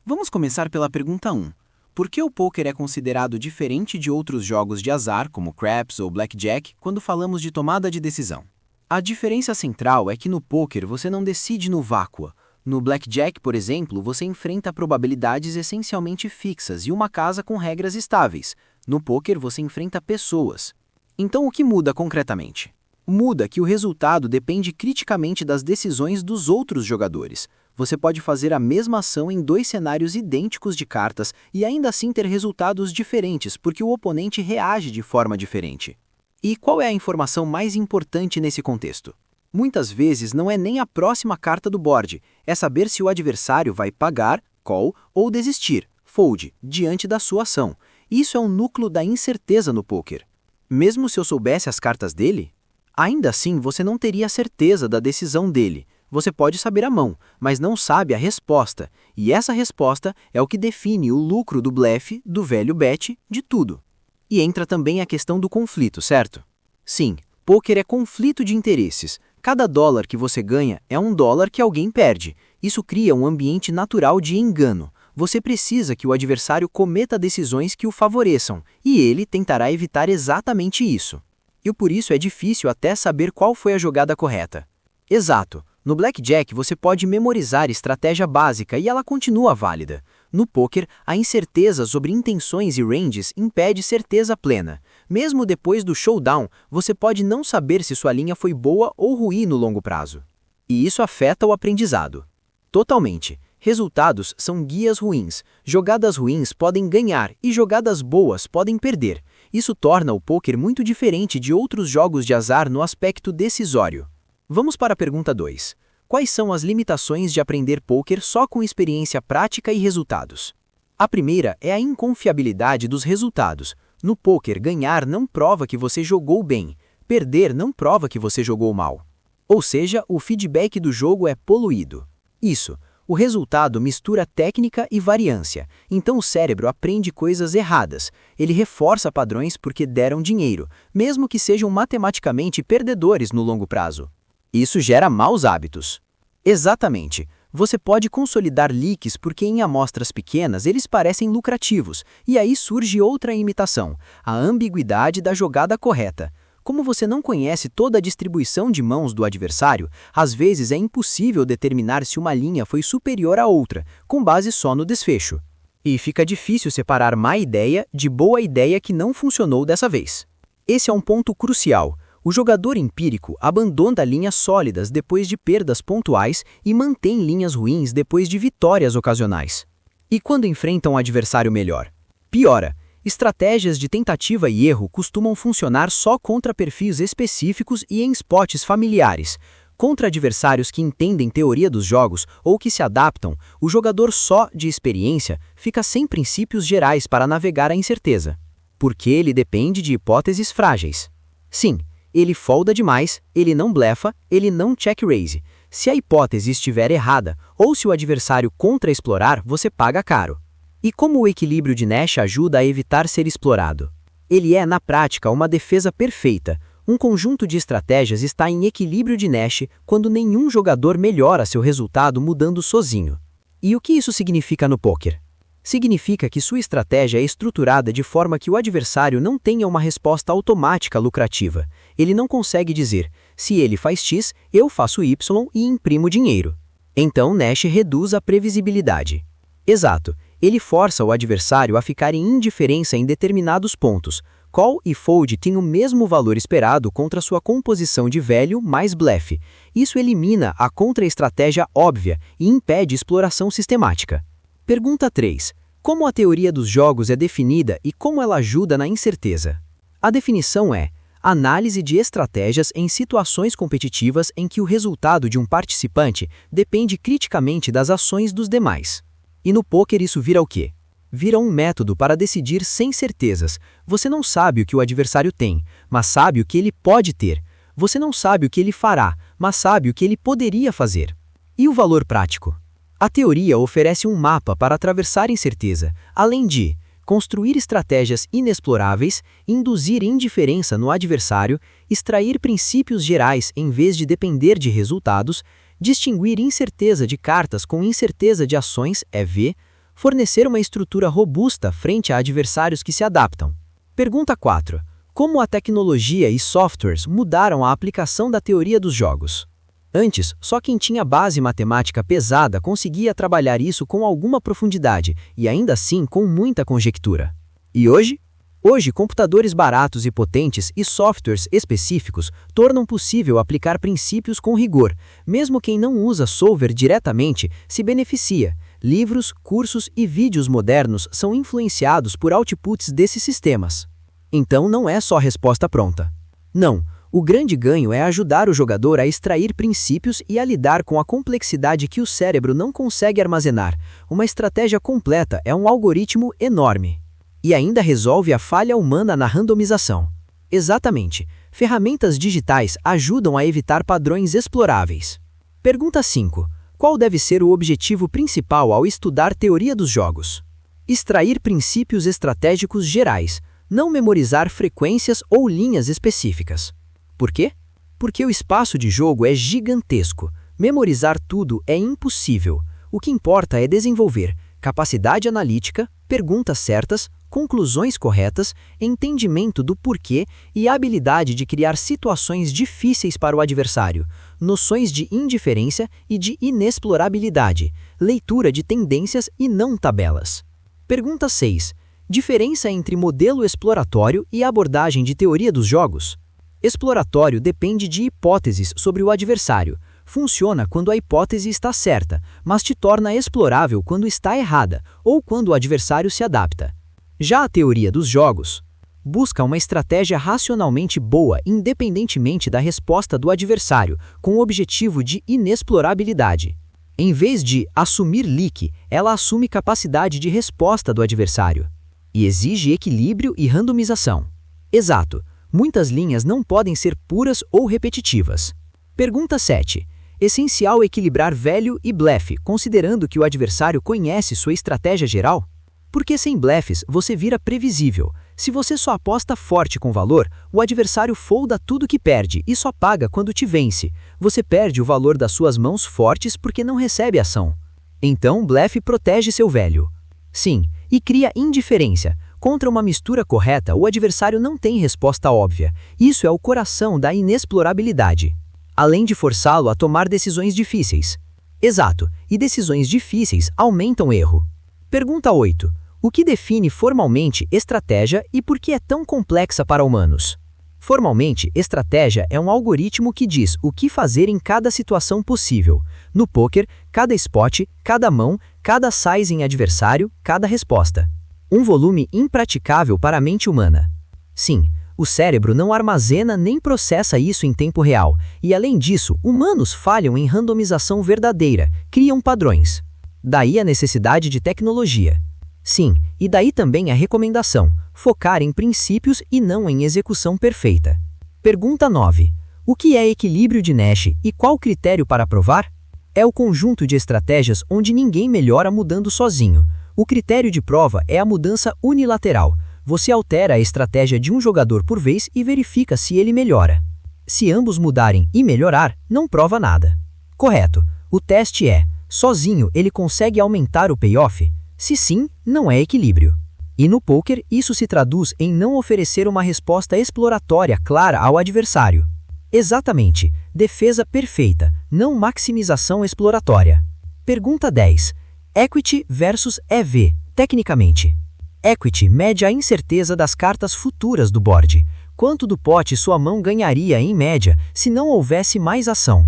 Vamos começar pela pergunta 1. Por que o pôquer é considerado diferente de outros jogos de azar, como craps ou blackjack, quando falamos de tomada de decisão? A diferença central é que no pôquer você não decide no vácuo. No blackjack, por exemplo, você enfrenta probabilidades essencialmente fixas e uma casa com regras estáveis. No pôquer você enfrenta pessoas. Então o que muda concretamente? Muda que o resultado depende criticamente das decisões dos outros jogadores. Você pode fazer a mesma ação em 2 cenários idênticos de cartas e ainda assim ter resultados diferentes porque o oponente reage de forma diferente. E qual é a informação mais importante nesse contexto? Muitas vezes não é nem a próxima carta do board, é saber se o adversário vai pagar, call, ou desistir, fold, diante da sua ação. Isso é um núcleo da incerteza no pôquer. Mesmo se eu soubesse as cartas dele, ainda assim você não teria certeza da decisão dele. Você pode saber a mão, mas não sabe a resposta, e essa resposta é o que define o lucro do blefe, do velho bet, de tudo. E entra também a questão do conflito, certo? Sim, pôquer é conflito de interesses. Cada dólar que você ganha é um dólar que alguém perde. Isso cria um ambiente natural de engano. Você precisa que o adversário cometa decisões que o favoreçam, e ele tentará evitar exatamente isso. E por isso é difícil até saber qual foi a jogada correta. Exato. No blackjack você pode memorizar estratégia básica e ela continua válida. No pôquer, a incerteza sobre intenções e ranges impede certeza plena. Mesmo depois do showdown, você pode não saber se sua linha foi boa ou ruim no longo prazo. E isso afeta o aprendizado. Totalmente. Resultados são guias ruins. Jogadas ruins podem ganhar e jogadas boas podem perder. Isso torna o pôquer muito diferente de outros jogos de azar no aspecto decisório. Vamos para a pergunta 2. Quais são as limitações de aprender pôquer só com experiência prática e resultados? A primeira é a inconfiabilidade dos resultados. No pôquer, ganhar não prova que você jogou bem, perder não prova que você jogou mal. Ou seja, o feedback do jogo é poluído. Isso, o resultado mistura técnica e variância, então o cérebro aprende coisas erradas. Ele reforça padrões porque deram dinheiro, mesmo que sejam matematicamente perdedores no longo prazo. Isso gera maus hábitos. Exatamente. Você pode consolidar leaks porque em amostras pequenas eles parecem lucrativos, e aí surge outra imitação, a ambiguidade da jogada correta. Como você não conhece toda a distribuição de mãos do adversário, às vezes é impossível determinar se uma linha foi superior à outra, com base só no desfecho. E fica difícil separar má ideia de boa ideia que não funcionou dessa vez. Esse é um ponto crucial. O jogador empírico abandona linhas sólidas depois de perdas pontuais e mantém linhas ruins depois de vitórias ocasionais. E quando enfrenta um adversário melhor? Piora. Estratégias de tentativa e erro costumam funcionar só contra perfis específicos e em spots familiares. Contra adversários que entendem teoria dos jogos ou que se adaptam, o jogador só de experiência fica sem princípios gerais para navegar a incerteza. Porque ele depende de hipóteses frágeis. Sim. Ele folda demais, ele não blefa, ele não check-raise. Se a hipótese estiver errada, ou se o adversário contra-explorar, você paga caro. E como o equilíbrio de Nash ajuda a evitar ser explorado? Ele é, na prática, uma defesa perfeita. Um conjunto de estratégias está em equilíbrio de Nash quando nenhum jogador melhora seu resultado mudando sozinho. E o que isso significa no pôquer? Significa que sua estratégia é estruturada de forma que o adversário não tenha uma resposta automática lucrativa. Ele não consegue dizer, se ele faz X, eu faço Y e imprimo dinheiro. Então Nash reduz a previsibilidade. Exato, ele força o adversário a ficar em indiferença em determinados pontos. Call e fold têm o mesmo valor esperado contra sua composição de velho mais blefe. Isso elimina a contra-estratégia óbvia e impede exploração sistemática. Pergunta 3. Como a teoria dos jogos é definida e como ela ajuda na incerteza? A definição é análise de estratégias em situações competitivas em que o resultado de um participante depende criticamente das ações dos demais. E no pôquer isso vira o quê? Vira um método para decidir sem certezas. Você não sabe o que o adversário tem, mas sabe o que ele pode ter. Você não sabe o que ele fará, mas sabe o que ele poderia fazer. E o valor prático? A teoria oferece um mapa para atravessar incerteza, além de construir estratégias inexploráveis, induzir indiferença no adversário, extrair princípios gerais em vez de depender de resultados, distinguir incerteza de cartas com incerteza de ações, EV, Fornecer uma estrutura robusta frente a adversários que se adaptam. Pergunta 4. Como a tecnologia e softwares mudaram a aplicação da teoria dos jogos? Antes, só quem tinha base matemática pesada conseguia trabalhar isso com alguma profundidade e ainda assim com muita conjectura. E hoje? Hoje, computadores baratos e potentes e softwares específicos tornam possível aplicar princípios com rigor. Mesmo quem não usa software diretamente se beneficia. Livros, cursos e vídeos modernos são influenciados por outputs desses sistemas. Então não é só resposta pronta. Não, o grande ganho é ajudar o jogador a extrair princípios e a lidar com a complexidade que o cérebro não consegue armazenar. Uma estratégia completa é um algoritmo enorme. E ainda resolve a falha humana na randomização. Exatamente. Ferramentas digitais ajudam a evitar padrões exploráveis. Pergunta 5. Qual deve ser o objetivo principal ao estudar teoria dos jogos? Extrair princípios estratégicos gerais, não memorizar frequências ou linhas específicas. Por quê? Porque o espaço de jogo é gigantesco. Memorizar tudo é impossível. O que importa é desenvolver capacidade analítica, perguntas certas, conclusões corretas, entendimento do porquê e a habilidade de criar situações difíceis para o adversário, noções de indiferença e de inexplorabilidade, leitura de tendências e não tabelas. Pergunta 6. Diferença entre modelo exploratório e abordagem de teoria dos jogos? Exploratório depende de hipóteses sobre o adversário. Funciona quando a hipótese está certa, mas te torna explorável quando está errada ou quando o adversário se adapta. Já a teoria dos jogos busca uma estratégia racionalmente boa independentemente da resposta do adversário, com o objetivo de inexplorabilidade. Em vez de assumir leak, ela assume capacidade de resposta do adversário. E exige equilíbrio e randomização. Exato, muitas linhas não podem ser puras ou repetitivas. Pergunta 7. Essencial equilibrar velho e blefe, considerando que o adversário conhece sua estratégia geral? Porque sem blefes você vira previsível. Se você só aposta forte com valor, o adversário folda tudo que perde e só paga quando te vence. Você perde o valor das suas mãos fortes porque não recebe ação. Então, blefe protege seu velho. Sim, e cria indiferença. Contra uma mistura correta, o adversário não tem resposta óbvia. Isso é o coração da inexplorabilidade. Além de forçá-lo a tomar decisões difíceis. Exato, e decisões difíceis aumentam o erro. Pergunta 8. O que define formalmente estratégia e por que é tão complexa para humanos? Formalmente, estratégia é um algoritmo que diz o que fazer em cada situação possível. No pôquer, cada spot, cada mão, cada size em adversário, cada resposta. Um volume impraticável para a mente humana. Sim, o cérebro não armazena nem processa isso em tempo real, e além disso, humanos falham em randomização verdadeira, criam padrões. Daí a necessidade de tecnologia. Sim, e daí também a recomendação, focar em princípios e não em execução perfeita. Pergunta 9. O que é equilíbrio de Nash e qual critério para provar? É o conjunto de estratégias onde ninguém melhora mudando sozinho. O critério de prova é a mudança unilateral. Você altera a estratégia de um jogador por vez e verifica se ele melhora. Se ambos mudarem e melhorar, não prova nada. Correto. O teste é, sozinho ele consegue aumentar o payoff? Se sim, não é equilíbrio. E no pôquer, isso se traduz em não oferecer uma resposta exploratória clara ao adversário. Exatamente, defesa perfeita, não maximização exploratória. Pergunta 10. Equity versus EV, tecnicamente. Equity mede a incerteza das cartas futuras do board. Quanto do pote sua mão ganharia em média se não houvesse mais ação?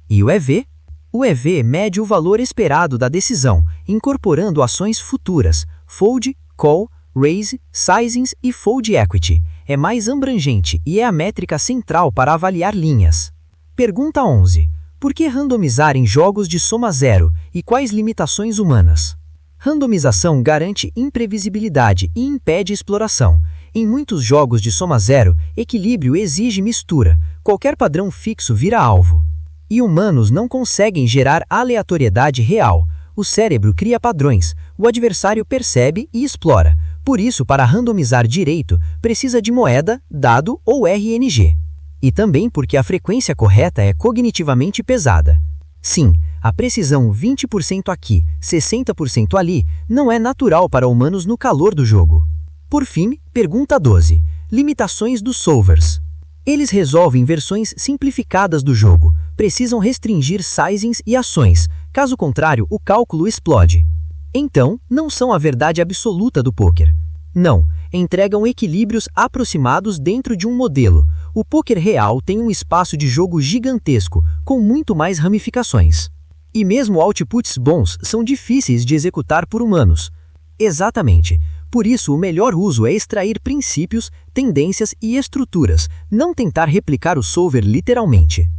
E o EV? O EV mede o valor esperado da decisão, incorporando ações futuras, fold, call, raise, sizings e fold equity. É mais abrangente e é a métrica central para avaliar linhas. Pergunta 11. Por que randomizar em jogos de soma zero e quais limitações humanas? Randomização garante imprevisibilidade e impede exploração. Em muitos jogos de soma zero, equilíbrio exige mistura. Qualquer padrão fixo vira alvo. E humanos não conseguem gerar aleatoriedade real. O cérebro cria padrões, o adversário percebe e explora. Por isso, para randomizar direito, precisa de moeda, dado ou RNG. E também porque a frequência correta é cognitivamente pesada. Sim, a precisão 20% aqui, 60% ali, não é natural para humanos no calor do jogo. Por fim, pergunta 12. Limitações dos solvers. Eles resolvem versões simplificadas do jogo, precisam restringir sizings e ações, caso contrário o cálculo explode. Então, não são a verdade absoluta do poker. Não, entregam equilíbrios aproximados dentro de um modelo. O poker real tem um espaço de jogo gigantesco, com muito mais ramificações. E mesmo outputs bons são difíceis de executar por humanos. Exatamente. Por isso, o melhor uso é extrair princípios, tendências e estruturas, não tentar replicar o solver literalmente.